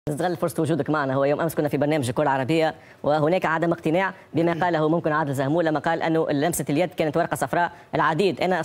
نستغل فرصة وجودك معنا. هو يوم أمس كنا في برنامج الكرة العربية وهناك عدم اقتناع بما قاله ممكن عادل زهمول لما قال أنه لمسة اليد كانت ورقة صفراء. العديد أنا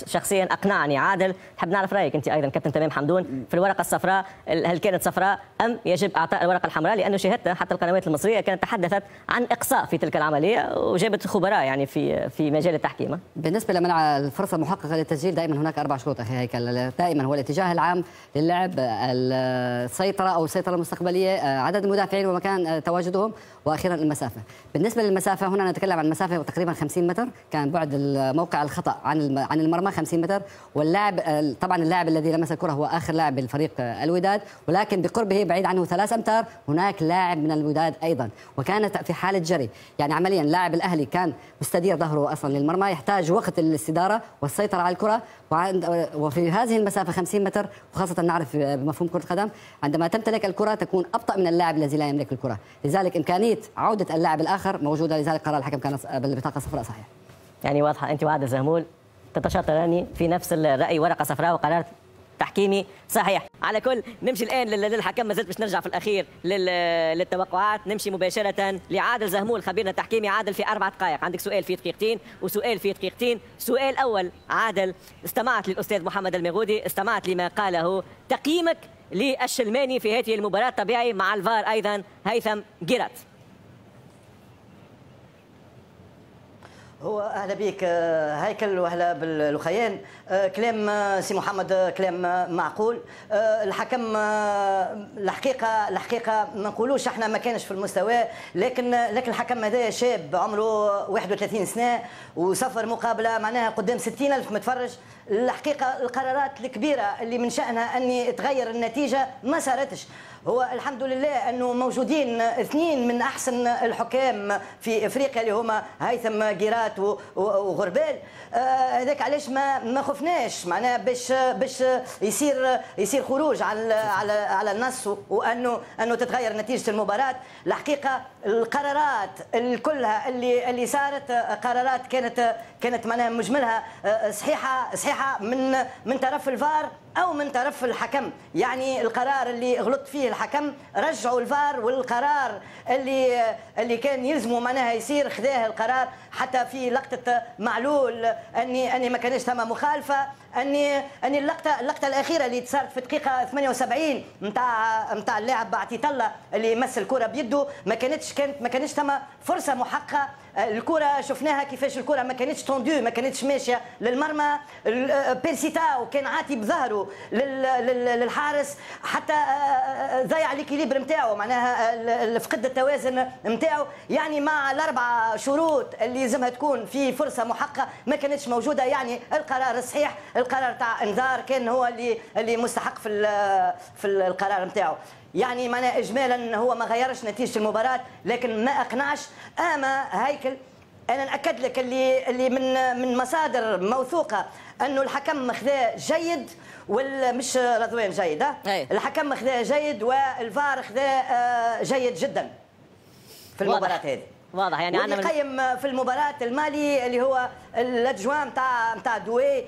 شخصيا أقنعني. عادل نحب نعرف رأيك أنت أيضا كابتن تمام حمدون في الورقة الصفراء، هل كانت صفراء أم يجب إعطاء الورقة الحمراء؟ لأنه شاهدت حتى القنوات المصرية كانت تحدثت عن إقصاء في تلك العملية وجابت خبراء يعني في مجال التحكيم. بالنسبة لمنع الفرصة المحققة للتسجيل دائما هناك 4 شروط أخي هيكل. دائما هو الاتجاه العام للعب، السيطرة أو السيطرة المستقبلية، عدد المدافعين ومكان تواجدهم، واخيرا المسافه. بالنسبه للمسافه هنا نتكلم عن مسافه تقريبا 50 متر، كان بعد موقع الخطا عن المرمى 50 متر، واللاعب طبعا اللاعب الذي لمس الكره هو اخر لاعب بالفريق الوداد، ولكن بقربه بعيد عنه 3 امتار هناك لاعب من الوداد ايضا، وكانت في حاله جري، يعني عمليا لاعب الاهلي كان مستدير ظهره اصلا للمرمى، يحتاج وقت للاستداره والسيطره على الكره، وفي هذه المسافه 50 متر، وخاصه نعرف بمفهوم كره القدم عندما تمتلك الكره تكون ابطا من اللاعب الذي لا يملك الكره، لذلك امكانيه عوده اللاعب الاخر موجوده، لذلك قرار الحكم كان بالبطاقه الصفراء صحيح. يعني واضحه انت وعادل زهمول تتشاطران في نفس الراي، ورقه صفراء وقرار تحكيمي صحيح. على كل نمشي الان للحكم، ما زلت باش نرجع في الاخير للتوقعات. نمشي مباشره لعادل زهمول خبيرنا التحكيمي. عادل في 4 دقائق عندك سؤال في دقيقتين وسؤال في دقيقتين. سؤال اول عادل، استمعت للاستاذ محمد المغودي، استمعت لما قاله، تقييمك للشلماني في هذه المباراه طبيعي مع الفار ايضا هيثم جيرات. هو اهلا بك هيكل واهلا بالخيان. كلام سي محمد كلام معقول. الحكم الحقيقه ما نقولوش احنا ما كانش في المستوى، لكن الحكم هذا شاب عمره 31 سنه وسفر مقابله معناها قدام 60,000 متفرج. الحقيقه القرارات الكبيره اللي من شأنها ان تغير النتيجه ما صارتش. هو الحمد لله انه موجودين 2 من احسن الحكام في افريقيا اللي هما هيثم جيرات وغربال. هذاك علاش ما خفناش معناها باش يصير خروج على النص وانه تتغير نتيجه المباراه. الحقيقه القرارات كلها اللي صارت قرارات كانت معناها مجملها صحيحه من طرف الفار او من طرف الحكم. يعني القرار اللي غلط فيه الحكم رجعوا الفار، والقرار اللي كان يلزمه معناها يصير خذاه القرار. حتى في لقطه معلول اني ما كانش ثم مخالفه، اني اللقطه الاخيره اللي صارت في الدقيقه 78 نتاع اللاعب بعتيت الله اللي يمس الكره بيده، ما كانتش ثم فرصه محققه. الكره شفناها كيفاش الكره ما كانتش توندو، ما كانتش ماشيه للمرمى. بيرسيتاو كان عاطي بظهره للحارس، حتى ضيع ليكيليبر نتاعو، معناها فقد التوازن نتاعو. يعني مع ال4 شروط اللي لازمها تكون في فرصه محققه ما كانتش موجوده. يعني القرار الصحيح القرار تاع انذار كان هو اللي مستحق في القرار نتاعو. يعني معناها اجمالا هو ما غيرش نتيجه المباراه، لكن ما اقنعش. اما هيكل انا ناكد لك اللي من مصادر موثوقه انه الحكم خذاه جيد، مش رضوان جيد، الحكم خذاه جيد والفار خذاه جيد جدا في المباراه هذه. واضح. يعني واللي قيم في المباراة المالي اللي هو الادجوان نتاع دوي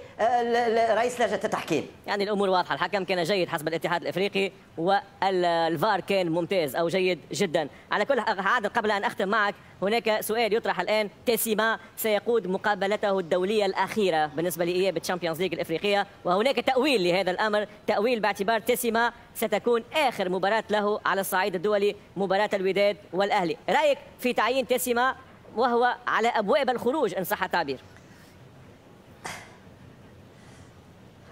رئيس لجنة التحكيم. يعني الامور واضحه، الحكم كان جيد حسب الاتحاد الافريقي والفار كان ممتاز او جيد جدا. على كل عادل قبل ان اختم معك، هناك سؤال يطرح الان. تيسيما سيقود مقابلته الدوليه الاخيره بالنسبه لاياب الشامبيونز ليج الافريقيه، وهناك تاويل لهذا الامر، تاويل باعتبار تيسيما ستكون اخر مباراه له على الصعيد الدولي، مباراه الوداد والاهلي. رايك في تعيين تيسيما وهو على ابواب الخروج ان صح التعبير؟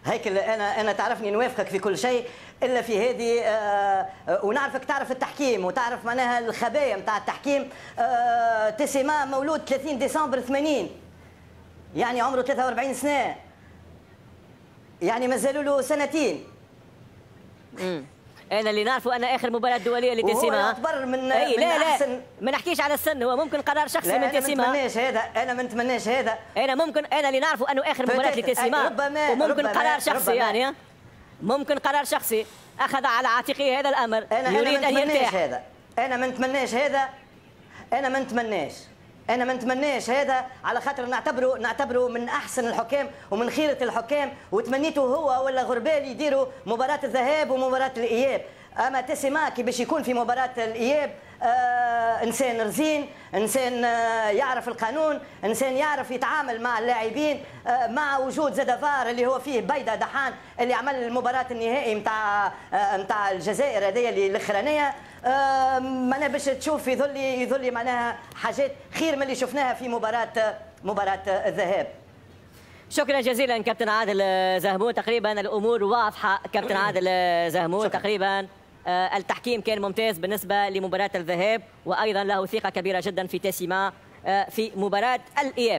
هيك انا تعرفني نوافقك في كل شيء الا في هذه. ونعرفك تعرف التحكيم وتعرف معناها الخبايا نتاع التحكيم. تيسيما مولود 30 ديسمبر 80، يعني عمره 43 سنه، يعني مازالوا له 2 سنين. انا اللي نعرفه ان اخر مباراه دوليه لتيسيما يعتبر من لا أحسن. لا ما نحكيش على السن، هو ممكن قرار شخصي من تيسيما. انا ما نتمناش هذا. انا اللي نعرفه انه اخر مباراه لتيسيما، وممكن قرار شخصي يعني ممكن قرار شخصي اخذ على عاتقه هذا الامر، يريد ان يرتاح. انا ما نتمناش هذا على خاطر نعتبره من احسن الحكام ومن خيره الحكام، وتمنيته هو ولا غربال يديروا مباراه الذهاب ومباراه الاياب. اما تيسيما كي باش يكون في مباراه الاياب انسان رزين، انسان يعرف القانون، انسان يعرف يتعامل مع اللاعبين، مع وجود زاد فار اللي هو فيه بيدا دحان اللي عمل المباراه النهائي نتاع الجزائر هذه اللي الاخرانيه. معناها باش تشوف يظل معناها حاجات خير من اللي شفناها في مباراه الذهاب. شكرا جزيلا كابتن عادل زهمول، تقريبا الامور واضحه كابتن عادل زهمول. تقريبا التحكيم كان ممتاز بالنسبه لمباراه الذهاب، وايضا له ثقه كبيره جدا في تيسيما في مباراه الاياب.